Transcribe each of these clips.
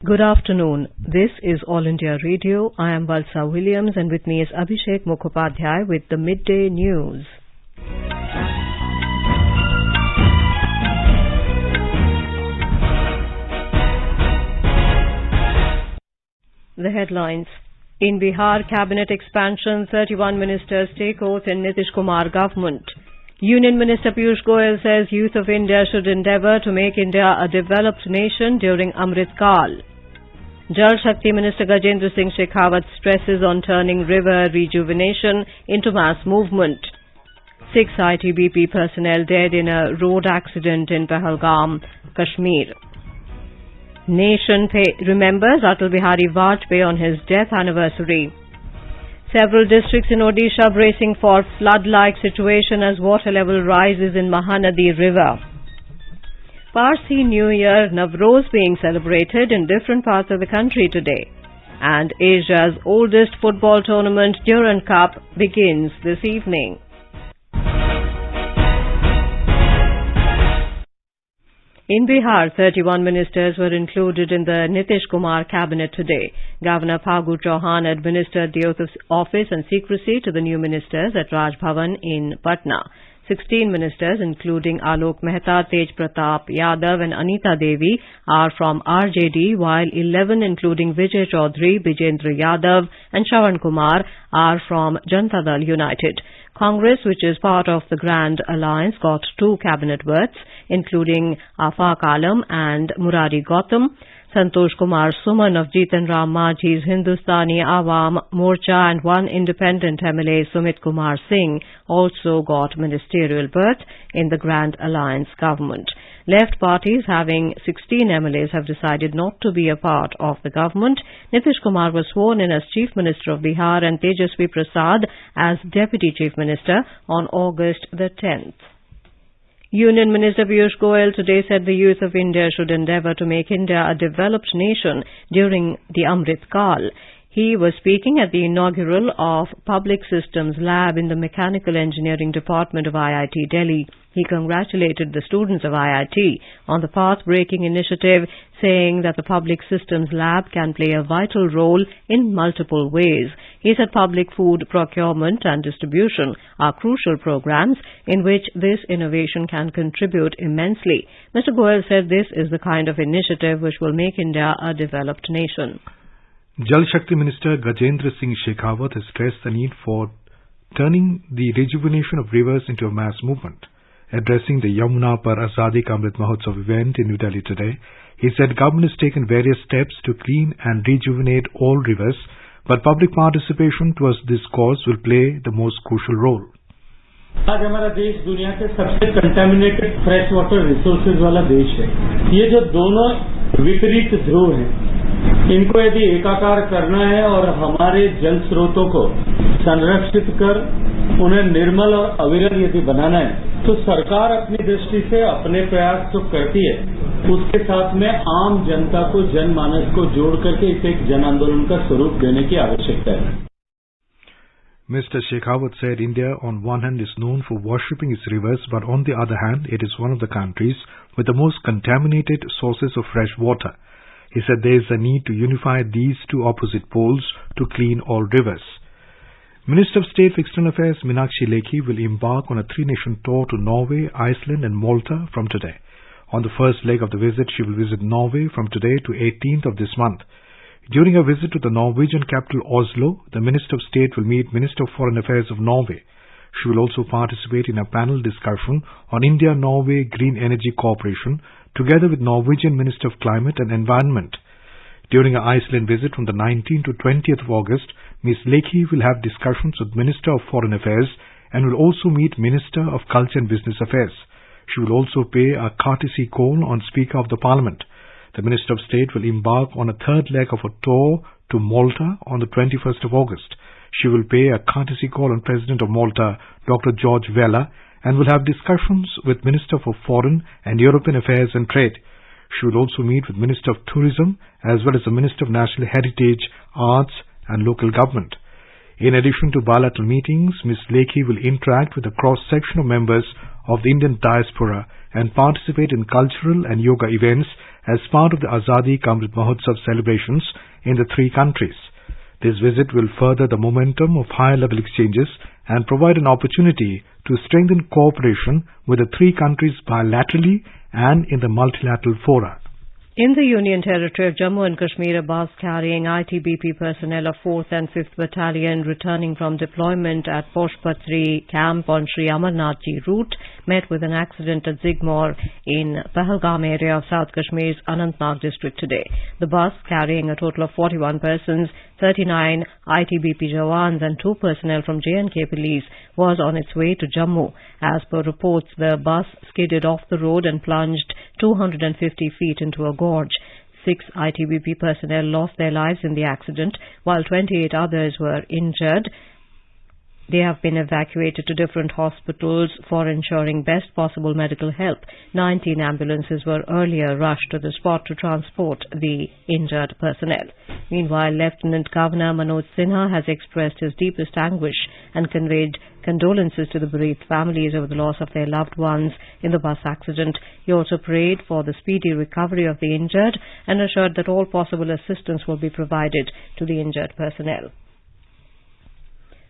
Good afternoon. This is All India Radio. I am Valsa Williams and with me is Abhishek Mukhopadhyay with the Midday News. The headlines. In Bihar Cabinet expansion, 31 ministers take oath in Nitish Kumar government. Union Minister Piyush Goyal says youth of India should endeavour to make India a developed nation during Amrit Kal. Jal Shakti Minister Gajendra Singh Shekhawat stresses on turning river rejuvenation into mass movement. 6 ITBP personnel dead in a road accident in Pahalgam, Kashmir. Nation remembers Atal Bihari Vajpayee on his death anniversary. Several districts in Odisha bracing for flood-like situation as water level rises in Mahanadi River. Parsi New Year Navroz being celebrated in different parts of the country today. And Asia's oldest football tournament, Durand Cup, begins this evening. In Bihar, 31 ministers were included in the Nitish Kumar cabinet today. Governor Phagu Chauhan administered the oath of office and secrecy to the new ministers at Raj Bhavan in Patna. 16 ministers, including Alok Mehta, Tej Pratap Yadav and Anita Devi, are from RJD, while 11, including Vijay Chaudhary, Bijendra Yadav and Shravan Kumar, are from Janata Dal United. Congress, which is part of the Grand Alliance, got 2 cabinet berths, including Afaq Alam and Murari Gautam. Santosh Kumar Suman of Jitan Ram Majhi's Hindustani Awam Morcha and 1 independent MLA, Sumit Kumar Singh, also got ministerial berth in the Grand Alliance government. Left parties having 16 MLAs have decided not to be a part of the government. Nitish Kumar was sworn in as Chief Minister of Bihar and Tejasvi Prasad as Deputy Chief Minister on August the 10th. Union Minister Piyush Goyal today said the youth of India should endeavour to make India a developed nation during the Amrit Kal. He was speaking at the inaugural of Public Systems Lab in the Mechanical Engineering Department of IIT Delhi. He congratulated the students of IIT on the path-breaking initiative, saying that the Public Systems Lab can play a vital role in multiple ways. He said public food procurement and distribution are crucial programs in which this innovation can contribute immensely. Mr. Goyal said this is the kind of initiative which will make India a developed nation. Jal Shakti Minister Gajendra Singh Shekhawat has stressed the need for turning the rejuvenation of rivers into a mass movement. Addressing the Yamuna Par Azadi Ka Amrit Mahotsav event in New Delhi today, he said government has taken various steps to clean and rejuvenate all rivers, but public participation towards this cause will play the most crucial role. आज हमारा देश दुनिया के सबसे contaminated fresh water resources वाला देश है। ये जो दोनों विपरीत ध्रुव हैं, इनको यदि एकाकार करना है और हमारे जल स्रोतों को संरक्षित कर उन्हें निर्मल और अविरल यदि बनाना है, तो सरकार अपनी दृष्टि से अपने प्रयास जो करती है, उसके साथ में आम जनता को, जनमानस को जोड़ करके इसे एक जन आंदोलन का स्वरूप देने की आवश्यकता है। Mr. Shekhawat said India on one hand is known for worshipping its rivers, but on the other hand it is one of the countries with the most contaminated sources of fresh water. He said there is a need to unify these two opposite poles to clean all rivers. Minister of State for External Affairs Meenakshi Lekhi will embark on a 3-nation tour to Norway, Iceland and Malta from today. On the first leg of the visit, she will visit Norway from today to 18th of this month. During her visit to the Norwegian capital Oslo, the Minister of State will meet Minister of Foreign Affairs of Norway. She will also participate in a panel discussion on India-Norway Green Energy Cooperation together with Norwegian Minister of Climate and Environment. During her Iceland visit from the 19th to 20th of August, Ms. Lekhi will have discussions with Minister of Foreign Affairs and will also meet Minister of Culture and Business Affairs. She will also pay a courtesy call on Speaker of the Parliament. The Minister of State will embark on a third leg of a tour to Malta on the 21st of August. She will pay a courtesy call on President of Malta, Dr. George Vella, and will have discussions with Minister for Foreign and European Affairs and Trade. She will also meet with Minister of Tourism as well as the Minister of National Heritage, Arts and Local Government. In addition to bilateral meetings, Ms. Lekhi will interact with a cross-section of members of the Indian diaspora and participate in cultural and yoga events as part of the Azadi ka Amrit Mahotsav celebrations in the three countries. This visit will further the momentum of higher-level exchanges and provide an opportunity to strengthen cooperation with the three countries bilaterally and in the multilateral fora. In the Union Territory of Jammu and Kashmir, a bus carrying ITBP personnel of 4th and 5th Battalion returning from deployment at Poshpatri camp on Sri Amarnathji route met with an accident at Zigmore in Pahalgam area of South Kashmir's Anantnag district today. The bus, carrying a total of 41 persons, 39 ITBP Jawans and 2 personnel from J&K police, was on its way to Jammu. As per reports, the bus skidded off the road and plunged 250 feet into a gorge. 6 ITBP personnel lost their lives in the accident, while 28 others were injured. They have been evacuated to different hospitals for ensuring best possible medical help. 19 ambulances were earlier rushed to the spot to transport the injured personnel. Meanwhile, Lieutenant Governor Manoj Sinha has expressed his deepest anguish and conveyed condolences to the bereaved families over the loss of their loved ones in the bus accident. He also prayed for the speedy recovery of the injured and assured that all possible assistance will be provided to the injured personnel.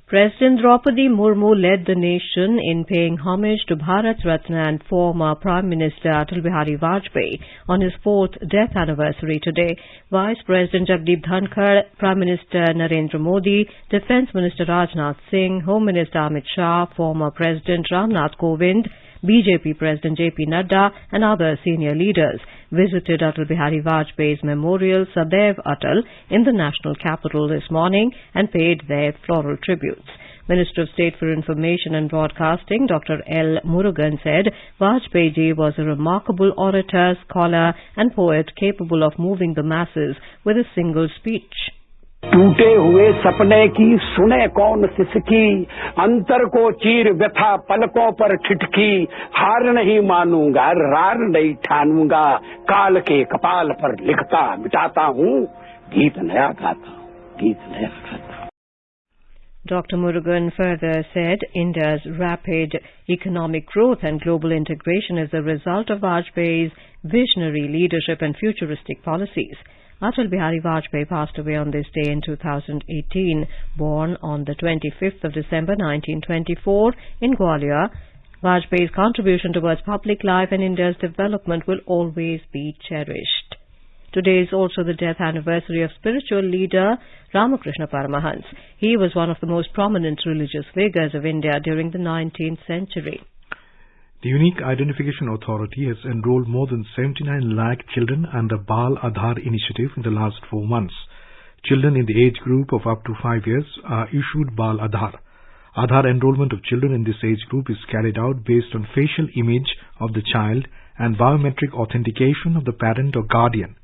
President Draupadi Murmu led the nation in paying homage to Bharat Ratna and former Prime Minister Atal Bihari Vajpayee on his 4th death anniversary today. Vice President Jagdeep Dhankar, Prime Minister Narendra Modi, Defence Minister Rajnath Singh, Home Minister Amit Shah, former President Ramnath Kovind, BJP President JP Nadda and other senior leaders visited Atal Bihari Vajpayee's memorial Sadaiv Atal in the national capital this morning and paid their floral tributes. Minister of State for Information and Broadcasting Dr. L. Murugan said Vajpayee ji was a remarkable orator, scholar and poet capable of moving the masses with a single speech. टूटे हुए सपने की सुने कौन सिसकी, अंतर को चीर व्यथा पलकों पर ठिठकी, हार नहीं मानूंगा रार नहीं ठानूंगा, काल के कपाल पर लिखता मिटाता हूँ, गीत नया गाता हूँ, गीत नया गाता हूँ. Dr. Murugan further said India's rapid economic growth and global integration is the result of Vajpayee's visionary leadership and futuristic policies. Atal Bihari Vajpayee passed away on this day in 2018. Born on the 25th of December 1924 in Gwalior, Vajpayee's contribution towards public life and India's development will always be cherished. Today is also the death anniversary of spiritual leader Ramakrishna Paramahans. He was one of the most prominent religious figures of India during the 19th century. The Unique Identification Authority has enrolled more than 79 lakh children under Bal Aadhaar initiative in the last 4 months. Children in the age group of up to 5 years are issued Bal Aadhaar. Aadhaar enrollment of children in this age group is carried out based on facial image of the child and biometric authentication of the parent or guardian.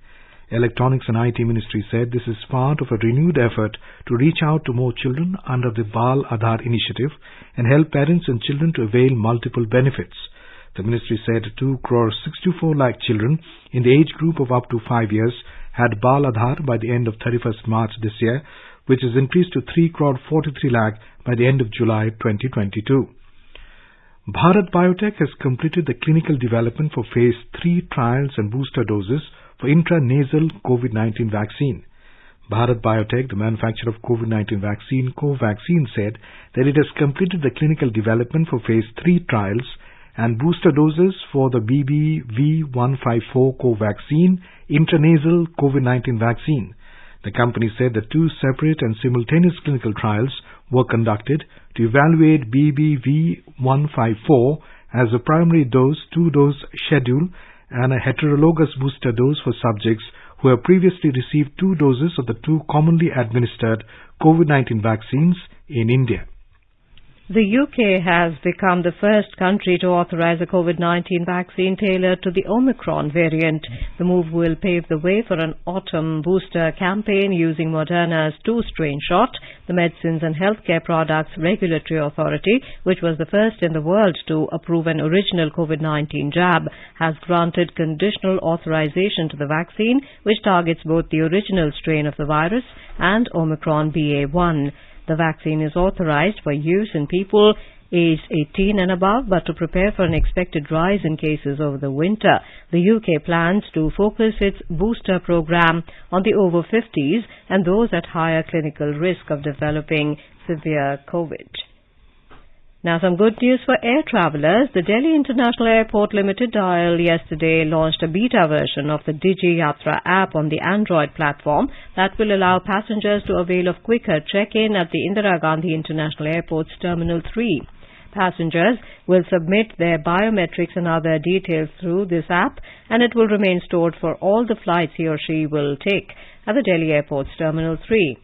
Electronics and IT Ministry said this is part of a renewed effort to reach out to more children under the Bal Aadhaar initiative and help parents and children to avail multiple benefits. The ministry said 2 crore 64 lakh children in the age group of up to 5 years had Bal Aadhaar by the end of 31st March this year, which is increased to 3 crore 43 lakh by the end of July 2022. Bharat Biotech has completed the clinical development for phase 3 trials and booster doses for intranasal COVID-19 vaccine. Bharat Biotech, the manufacturer of COVID-19 vaccine Covaxin, said that it has completed the clinical development for phase 3 trials and booster doses for the BBV154 Covaxin intranasal COVID-19 vaccine. The company said that 2 separate and simultaneous clinical trials were conducted to evaluate BBV154 as a primary dose, 2-dose schedule and a heterologous booster dose for subjects who have previously received 2 doses of the 2 commonly administered COVID-19 vaccines in India. The UK has become the first country to authorize a COVID-19 vaccine tailored to the Omicron variant. The move will pave the way for an autumn booster campaign using Moderna's 2-strain shot. The Medicines and Healthcare Products Regulatory Authority, which was the first in the world to approve an original COVID-19 jab, has granted conditional authorization to the vaccine, which targets both the original strain of the virus and Omicron BA.1. The vaccine is authorized for use in people aged 18 and above, but to prepare for an expected rise in cases over the winter, the UK plans to focus its booster program on the over 50s and those at higher clinical risk of developing severe COVID. Now some good news for air travellers. The Delhi International Airport Limited DIAL yesterday launched a beta version of the Digi Yatra app on the Android platform that will allow passengers to avail of quicker check-in at the Indira Gandhi International Airport's Terminal 3. Passengers will submit their biometrics and other details through this app, and it will remain stored for all the flights he or she will take at the Delhi Airport's Terminal 3.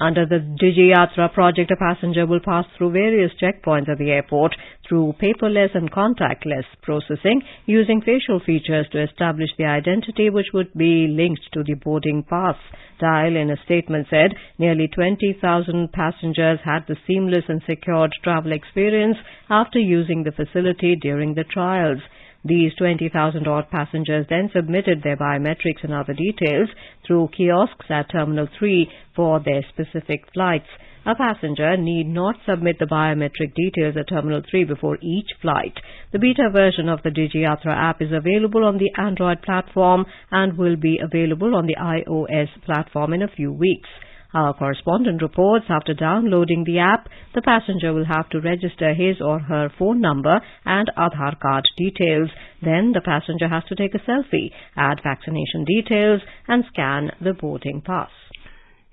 Under the Digi Yatra project, a passenger will pass through various checkpoints at the airport through paperless and contactless processing using facial features to establish the identity which would be linked to the boarding pass. DIAL in a statement said nearly 20,000 passengers had the seamless and secured travel experience after using the facility during the trials. These 20,000-odd passengers then submitted their biometrics and other details through kiosks at Terminal 3 for their specific flights. A passenger need not submit the biometric details at Terminal 3 before each flight. The beta version of the Digi Yatra app is available on the Android platform and will be available on the iOS platform in a few weeks. Our correspondent reports after downloading the app, the passenger will have to register his or her phone number and Aadhaar card details. Then the passenger has to take a selfie, add vaccination details and scan the boarding pass.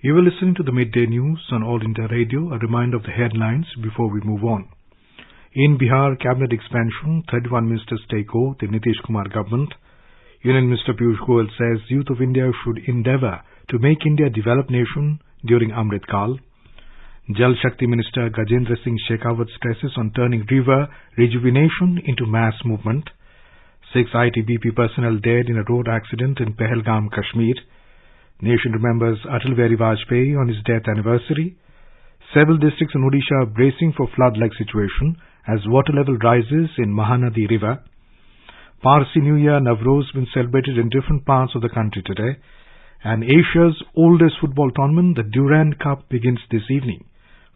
You will listen to the Midday News on All India Radio. A reminder of the headlines before we move on. In Bihar, cabinet expansion, 31 ministers take oath in Nitish Kumar government. Union Minister Piyush Goyal says youth of India should endeavour to make India a developed nation during Amrit Kal. Jal Shakti Minister Gajendra Singh Shekhawat stresses on turning river rejuvenation into mass movement. 6 ITBP personnel dead in a road accident in Pahalgam, Kashmir. Nation remembers Atal Bihari Vajpayee on his death anniversary. Several districts in Odisha are bracing for flood-like situation as water level rises in Mahanadi River. Parsi New Year Navroz been celebrated in different parts of the country today. And Asia's oldest football tournament, the Durand Cup, begins this evening.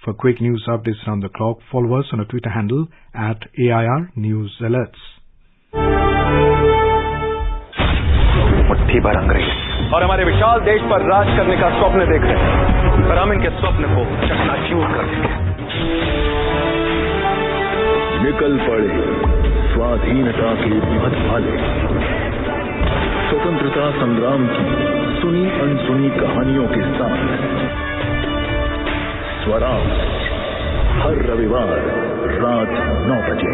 For quick news updates around the clock, follow us on our Twitter handle at AIR News Alerts. मुट्ठी भर अंग्रेज और हमारे विशाल देश पर राज करने का स्वप्न देख रहे हैं, पर हम इनके स्वप्न को चकनाचूर कर देंगे। निकल पड़े स्वाधीनता के पथ भाले, स्वतंत्रता संग्राम की सुनी अनसुनी कहानियों के साथ स्वराज हर रविवार रात 9 बजे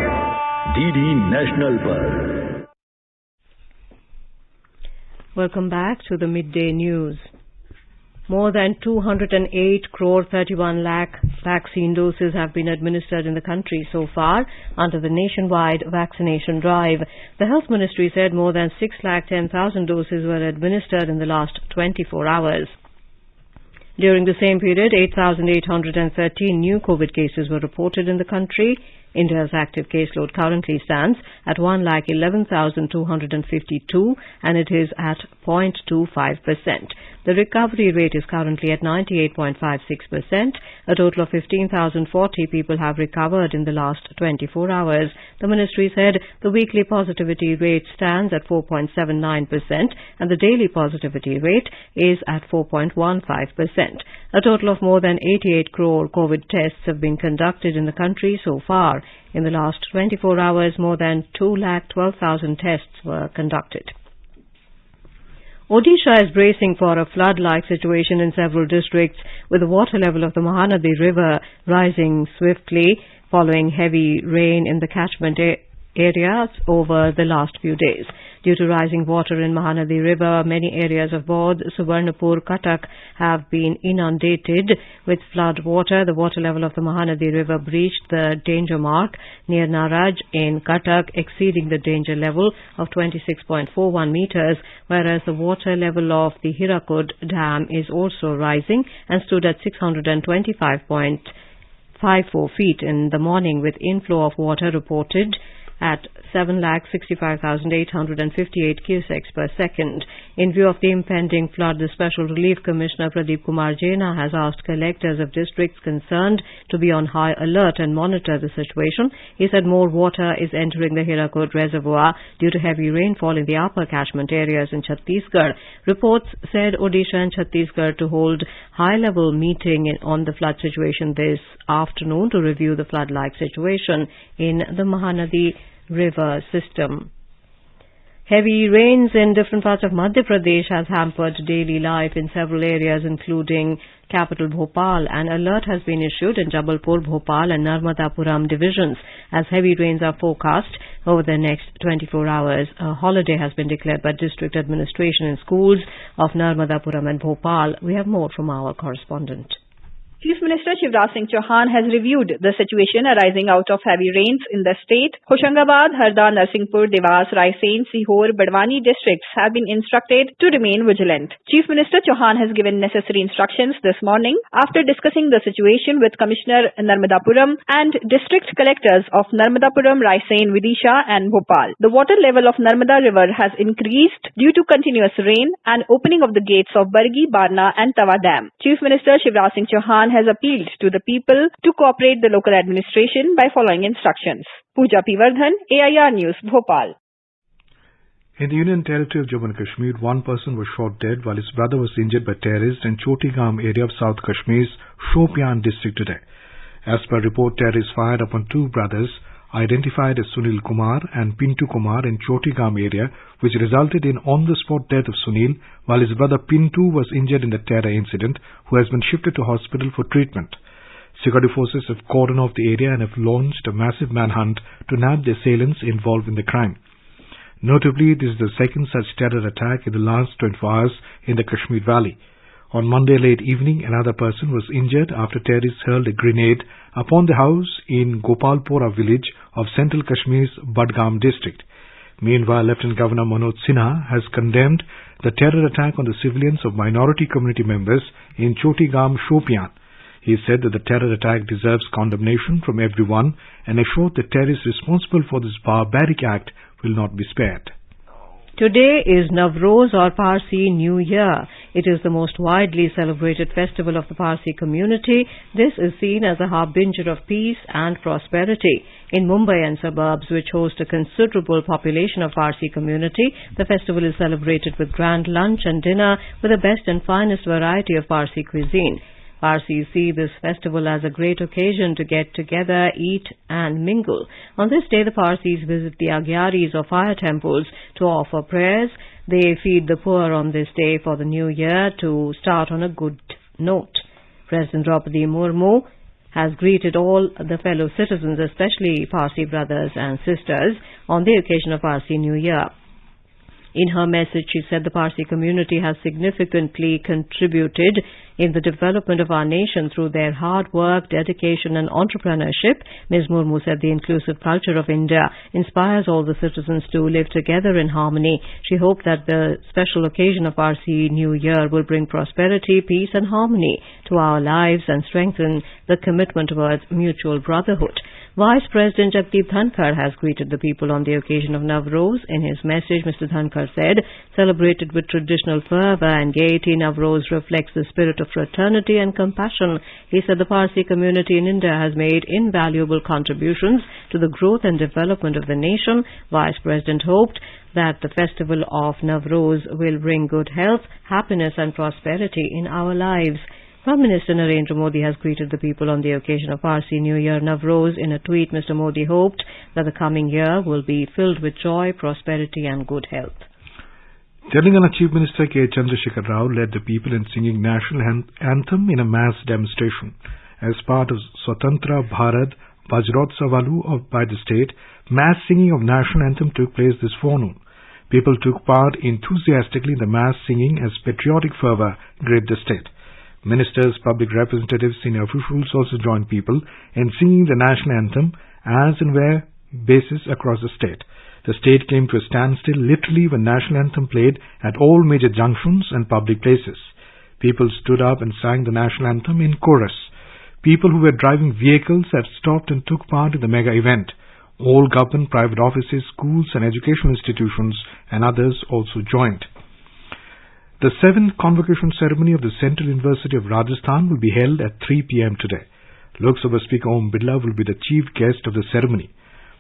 डीडी नेशनल पर। Welcome back to the Midday News. More than 208 crore 31 lakh vaccine doses have been administered in the country so far under the nationwide vaccination drive. The Health Ministry said more than 6,10,000 doses were administered in the last 24 hours. During the same period, 8,813 new COVID cases were reported in the country. India's active caseload currently stands at 1,11,252 and it is at 0.25%. The recovery rate is currently at 98.56%. A total of 15,040 people have recovered in the last 24 hours. The ministry said the weekly positivity rate stands at 4.79% and the daily positivity rate is at 4.15%. A total of more than 88 crore COVID tests have been conducted in the country so far. In the last 24 hours, more than 212,000 tests were conducted. Odisha is bracing for a flood-like situation in several districts, with the water level of the Mahanadi River rising swiftly following heavy rain in the catchment areas over the last few days. Due to rising water in Mahanadi River, many areas of Bodh, Subarnapur, Cuttack have been inundated with flood water. The water level of the Mahanadi River breached the danger mark near Naraj in Cuttack, exceeding the danger level of 26.41 meters, whereas the water level of the Hirakud Dam is also rising and stood at 625.54 feet in the morning, with inflow of water reported at 7,65,858 cusecs per second. In view of the impending flood, the Special Relief Commissioner Pradeep Kumar Jaina has asked collectors of districts concerned to be on high alert and monitor the situation. He said more water is entering the Hirakud reservoir due to heavy rainfall in the upper catchment areas in Chhattisgarh. Reports said Odisha and Chhattisgarh to hold high-level meeting on the flood situation this afternoon to review the flood-like situation in the Mahanadi river system. Heavy rains in different parts of Madhya Pradesh has hampered daily life in several areas, including capital Bhopal. An alert has been issued in Jabalpur, Bhopal and Narmadapuram divisions as heavy rains are forecast over the next 24 hours. A holiday has been declared by district administration in schools of Narmadapuram and Bhopal. We have more from our correspondent. Chief Minister Shivraj Singh Chauhan has reviewed the situation arising out of heavy rains in the state. Hoshangabad, Harda, Narsinghpur, Devas, Raisen, Sihor, Badwani districts have been instructed to remain vigilant. Chief Minister Chauhan has given necessary instructions this morning after discussing the situation with Commissioner Narmadapuram and district collectors of Narmadapuram, Raisen, Vidisha and Bhopal. The water level of Narmada river has increased due to continuous rain and opening of the gates of Bargi, Barna and Tawa Dam. Chief Minister Shivraj Singh Chauhan has appealed to the people to cooperate the local administration by following instructions. Pooja P. Vardhan, AIR News, Bhopal. In the Union Territory of Jammu and Kashmir, one person was shot dead while his brother was injured by terrorists in Chotigam area of South Kashmir's Shopian district today. As per report, terrorists fired upon two brothers identified as Sunil Kumar and Pintu Kumar in Chotigam area, which resulted in on-the-spot death of Sunil, while his brother Pintu was injured in the terror incident, who has been shifted to hospital for treatment. Security forces have cordoned off the area and have launched a massive manhunt to nab the assailants involved in the crime. Notably, this is the second such terror attack in the last 24 hours in the Kashmir Valley. On Monday late evening, another person was injured after terrorists hurled a grenade upon the house in Gopalpora village of Central Kashmir's Budgam district. Meanwhile, Lieutenant Governor Manoj Sinha has condemned the terror attack on the civilians of minority community members in Chotigam, Shopian. He said that the terror attack deserves condemnation from everyone and assured that terrorists responsible for this barbaric act will not be spared. Today is Navroz or Parsi New Year. It is the most widely celebrated festival of the Parsi community. This is seen as a harbinger of peace and prosperity. In Mumbai and suburbs, which host a considerable population of Parsi community, the festival is celebrated with grand lunch and dinner with the best and finest variety of Parsi cuisine. Parsis see this festival as a great occasion to get together, eat and mingle. On this day, the Parsis visit the Agyaris or fire temples to offer prayers. They feed the poor on this day for the new year to start on a good note. President Draupadi Murmu has greeted all the fellow citizens, especially Parsi brothers and sisters, on the occasion of Parsi New Year. In her message, she said the Parsi community has significantly contributed in the development of our nation through their hard work, dedication and entrepreneurship. Ms. Murmu said the inclusive culture of India inspires all the citizens to live together in harmony. She hoped that the special occasion of Parsi New Year will bring prosperity, peace and harmony to our lives and strengthen the commitment towards mutual brotherhood. Vice President Jagdeep Dhankar has greeted the people on the occasion of Navroz. In his message, Mr. Dhankar said, celebrated with traditional fervour and gaiety, Navroz reflects the spirit of fraternity and compassion. He said the Parsi community in India has made invaluable contributions to the growth and development of the nation. Vice President hoped that the festival of Navroz will bring good health, happiness and prosperity in our lives. Prime Minister Narendra Modi has greeted the people on the occasion of Parsi New Year Navroz. In a tweet, Mr. Modi hoped that the coming year will be filled with joy, prosperity and good health. Telangana Chief Minister K. Chandrasekhar Rao led the people in singing national anthem in a mass demonstration. As part of Swatantra Bharat Vajrotsavalu by the state, mass singing of national anthem took place this forenoon. People took part enthusiastically in the mass singing as patriotic fervour gripped the state. Ministers, public representatives, senior officials also joined people in singing the national anthem as and where bases across the state. The state came to a standstill literally when national anthem played at all major junctions and public places. People stood up and sang the national anthem in chorus. People who were driving vehicles have stopped and took part in the mega event. All government, private offices, schools and educational institutions and others also joined. The 7th convocation ceremony of the Central University of Rajasthan will be held at 3 p.m. today. Lok Sabha Speaker Om Birla will be the chief guest of the ceremony.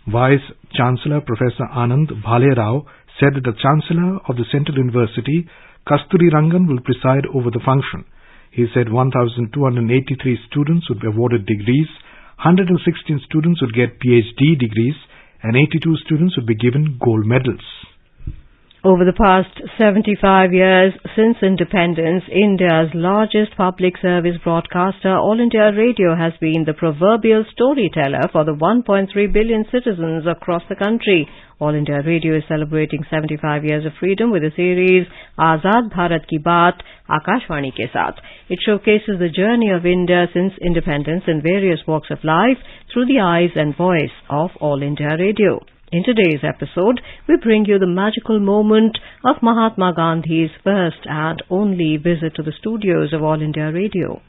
Vice Chancellor Professor Anand Bhale Rao said that the Chancellor of the Central University, Kasturi Rangan, will preside over the function. He said 1,283 students would be awarded degrees, 116 students would get PhD degrees, and 82 students would be given gold medals. Over the past 75 years since independence, India's largest public service broadcaster, All India Radio, has been the proverbial storyteller for the 1.3 billion citizens across the country. All India Radio is celebrating 75 years of freedom with the series Azad Bharat Ki Baat, Akashvani ke Saath. It showcases the journey of India since independence in various walks of life through the eyes and voice of All India Radio. In today's episode, we bring you the magical moment of Mahatma Gandhi's first and only visit to the studios of All India Radio.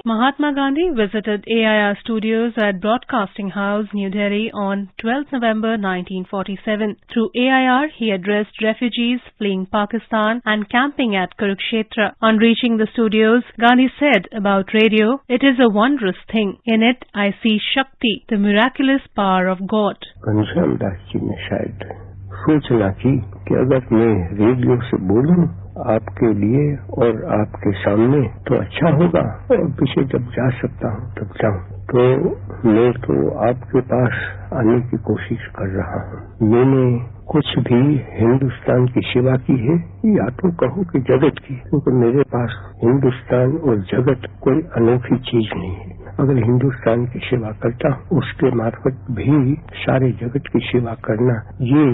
Mahatma Gandhi visited AIR studios at Broadcasting House, New Delhi on 12 November 1947. Through AIR, he addressed refugees fleeing Pakistan and camping at Kurukshetra. On reaching the studios, Gandhi said about radio, "It is a wondrous thing. In it, I see Shakti, the miraculous power of God." Ghanshyam Das ji ने शायद सोचना की कि अगर मैं radio से बोलूं आपके लिए और आपके सामने तो अच्छा होगा, और पीछे जब जा सकता हूँ तब जाऊँ। तो मैं तो आपके पास आने की कोशिश कर रहा हूँ। मैंने कुछ भी हिंदुस्तान की सेवा की है या तो कहो कि जगत की, क्योंकि मेरे पास हिंदुस्तान और जगत कोई अनोखी चीज नहीं है। अगर हिंदुस्तान की सेवा करता उसके मार्फत भी सारे जगत की सेवा करना, ये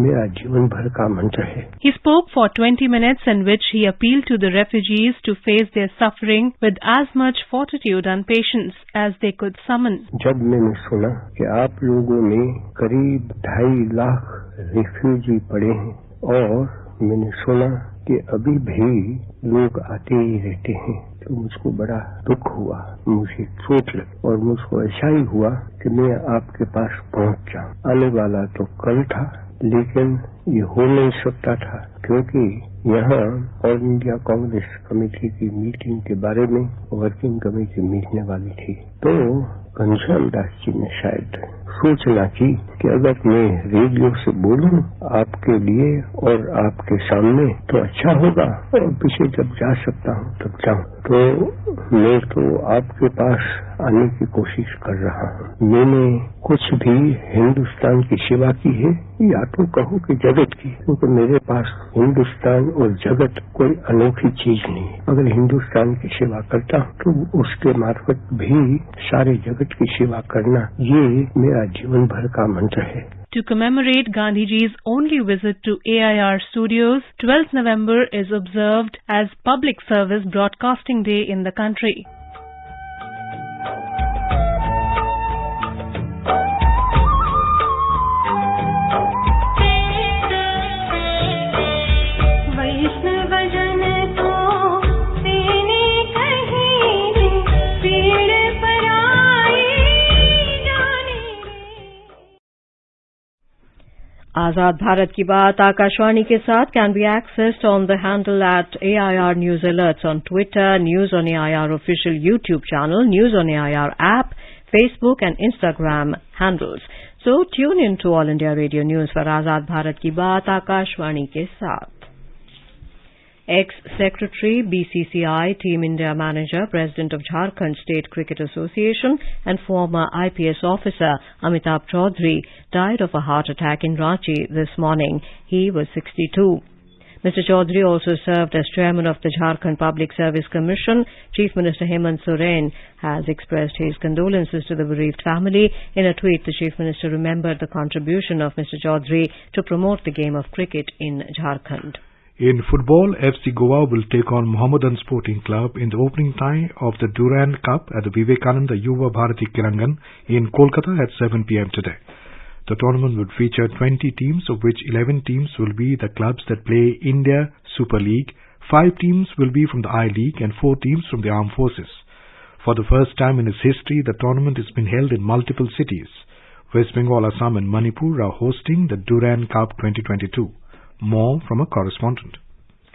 मेरा जीवन भर का मंत्र है। He spoke for 20 minutes in which he appealed to the refugees to face their suffering with as much fortitude and patience as they could summon. जब मैंने सुना कि आप लोगों में करीब 2.5 लाख रिफ्यूजी पड़े हैं और मैंने सुना कि अभी भी लोग आते ही रहते हैं, तो मुझको बड़ा दुख हुआ, मुझे चोट लगी और मुझको ऐसा ही हुआ कि मैं आपके पास पहुंच जाऊं। आने वाला तो कल था, लेकिन ये हो नहीं सकता था क्योंकि यहाँ ऑल इंडिया कांग्रेस कमेटी की मीटिंग के बारे में वर्किंग कमेटी मिलने वाली थी। तो घनश्याम दास जी ने शायद सोचना की कि अगर मैं रेडियो से बोलूं आपके लिए और आपके सामने तो अच्छा होगा, और पीछे जब जा सकता हूँ तब जाऊँ। तो मैं तो आपके पास आने की कोशिश कर रहा हूँ। मैंने कुछ भी हिंदुस्तान की सेवा की है या तो कहो कि जगत की, क्योंकि मेरे पास हिंदुस्तान और जगत कोई अनोखी चीज नहीं है। अगर हिंदुस्तान की सेवा करता तो उसके मार्फत भी सारे जगत की सेवा करना, ये मेरा जीवन भर का मंत्र है। To commemorate Gandhiji's only visit to AIR studios, 12th November is observed as Public Service Broadcasting Day in the country. Azad Bharat Ki Baat, Akashvani ke Saath can be accessed on the handle at AIR News Alerts on Twitter, News on AIR official YouTube channel, News on AIR app, Facebook and Instagram handles. So tune in to All India Radio News for Azad Bharat Ki Baat, Akashvani ke Saath. Ex-Secretary, BCCI, Team India Manager, President of Jharkhand State Cricket Association and former IPS officer Amitabh Chaudhary died of a heart attack in Ranchi this morning. He was 62. Mr. Chaudhary also served as chairman of the Jharkhand Public Service Commission. Chief Minister Hemant Soren has expressed his condolences to the bereaved family. In a tweet, the Chief Minister remembered the contribution of Mr. Chaudhary to promote the game of cricket in Jharkhand. In football, FC Goa will take on Mohammedan Sporting Club in the opening tie of the Durand Cup at the Vivekananda Yuva Bharati Kirangan in Kolkata at 7 p.m. today. The tournament would feature 20 teams, of which 11 teams will be the clubs that play India Super League, 5 teams will be from the I-League and 4 teams from the Armed Forces. For the first time in its history, the tournament has been held in multiple cities. West Bengal, Assam and Manipur are hosting the Durand Cup 2022. More from a correspondent.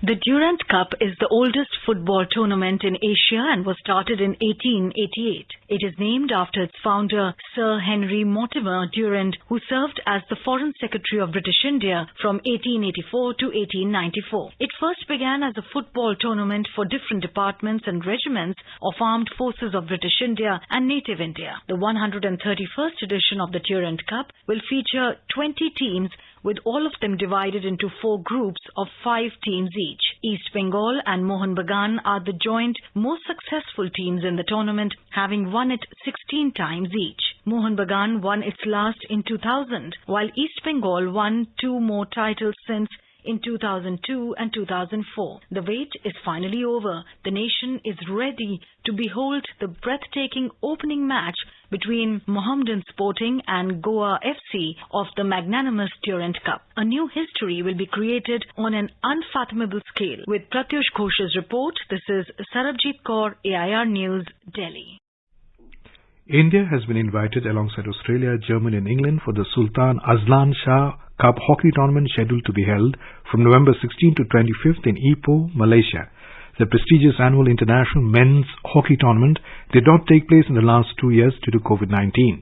The Durand Cup is the oldest football tournament in Asia and was started in 1888. It is named after its founder, Sir Henry Mortimer Durand, who served as the Foreign Secretary of British India from 1884 to 1894. It first began as a football tournament for different departments and regiments of armed forces of British India and Native India. The 131st edition of the Durand Cup will feature 20 teams, with all of them divided into 4 groups of 5 teams each. East Bengal and Mohun Bagan are the joint most successful teams in the tournament, having won it 16 times each. Mohun Bagan won its last in 2000, while East Bengal won 2 more titles since in 2002 and 2004. The wait is finally over. The nation is ready to behold the breathtaking opening match between Mohammedan Sporting and Goa FC of the magnanimous Durand Cup. A new history will be created on an unfathomable scale. With Pratyush Ghosh's report, this is Sarabjit Kaur, AIR News, Delhi. India has been invited alongside Australia, Germany and England for the Sultan Azlan Shah Cup hockey tournament scheduled to be held from November 16 to 25th in Ipoh, Malaysia. The prestigious annual international men's hockey tournament did not take place in the last 2 years due to COVID-19.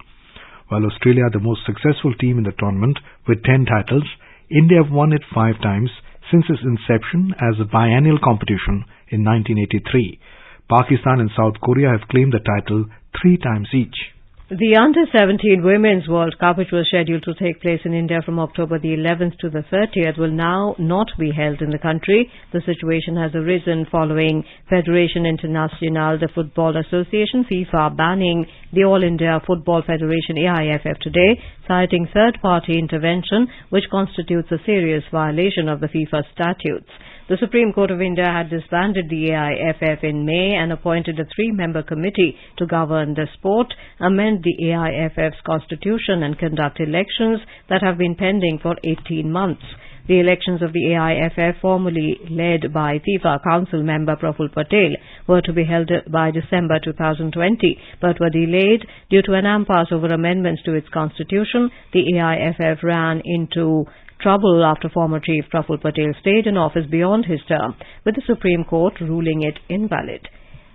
While Australia are the most successful team in the tournament with 10 titles, India have won it 5 times since its inception as a biennial competition in 1983. Pakistan and South Korea have claimed the title 3 times each. The Under-17 Women's World Cup, which was scheduled to take place in India from October the 11th to the 30th, will now not be held in the country. The situation has arisen following Fédération Internationale de Football Association, FIFA, banning the All India Football Federation, AIFF, today, citing third-party intervention, which constitutes a serious violation of the FIFA statutes. The Supreme Court of India had disbanded the AIFF in May and appointed a 3-member committee to govern the sport, amend the AIFF's constitution and conduct elections that have been pending for 18 months. The elections of the AIFF, formerly led by FIFA Council member Praful Patel, were to be held by December 2020, but were delayed due to an impasse over amendments to its constitution. The AIFF ran into trouble after former Chief Praful Patel stayed in office beyond his term, with the Supreme Court ruling it invalid.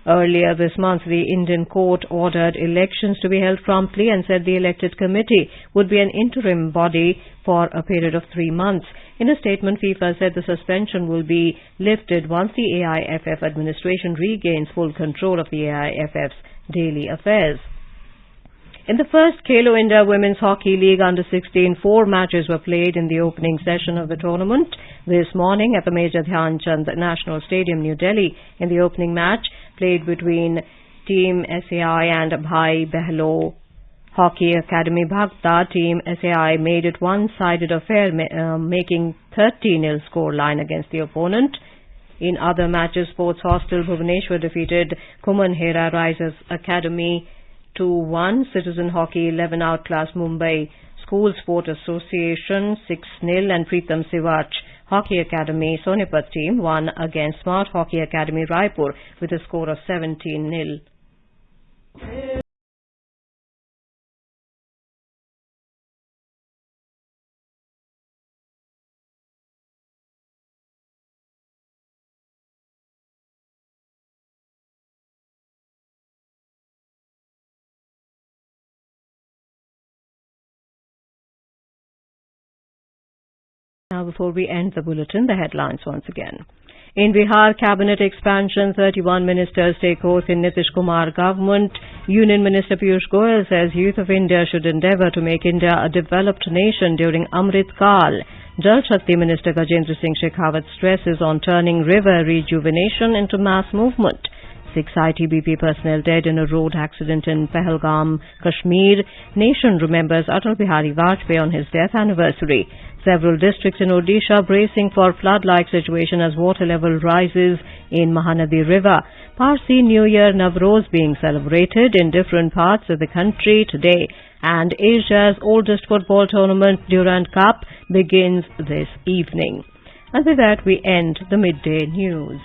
Earlier this month, the Indian court ordered elections to be held promptly and said the elected committee would be an interim body for a period of 3 months. In a statement, FIFA said the suspension will be lifted once the AIFF administration regains full control of the AIFF's daily affairs. In the first Khelo India Women's Hockey League Under-16, 4 matches were played in the opening session of the tournament this morning at the Major Dhyan Chand National Stadium, New Delhi. In the opening match, played between Team SAI and Bhai Behlo Hockey Academy Bhagta, Team SAI made it one-sided affair, making 30-0 scoreline against the opponent. In other matches, Sports Hostel Bhubaneswar defeated Kuman Hera Risers Academy 2-1, Citizen Hockey 11 outclass Mumbai School Sport Association 6-0, and Preetham Sivach Hockey Academy Sonipat team won against Smart Hockey Academy Raipur with a score of 17-0. Now, before we end the bulletin, the headlines once again. In Bihar, cabinet expansion, 31 ministers take oath in Nitish Kumar government. Union Minister Piyush Goyal says youth of India should endeavour to make India a developed nation during Amrit Kal. Jal Shakti Minister Gajendra Singh Shekhawat stresses on turning river rejuvenation into mass movement. 6 ITBP personnel dead in a road accident in Pahalgam, Kashmir. Nation remembers Atal Bihari Vajpayee on his death anniversary. Several districts in Odisha bracing for flood-like situation as water level rises in Mahanadi River. Parsi New Year Navroz being celebrated in different parts of the country today, and Asia's oldest football tournament, Durand Cup, begins this evening. And with that, we end the midday news.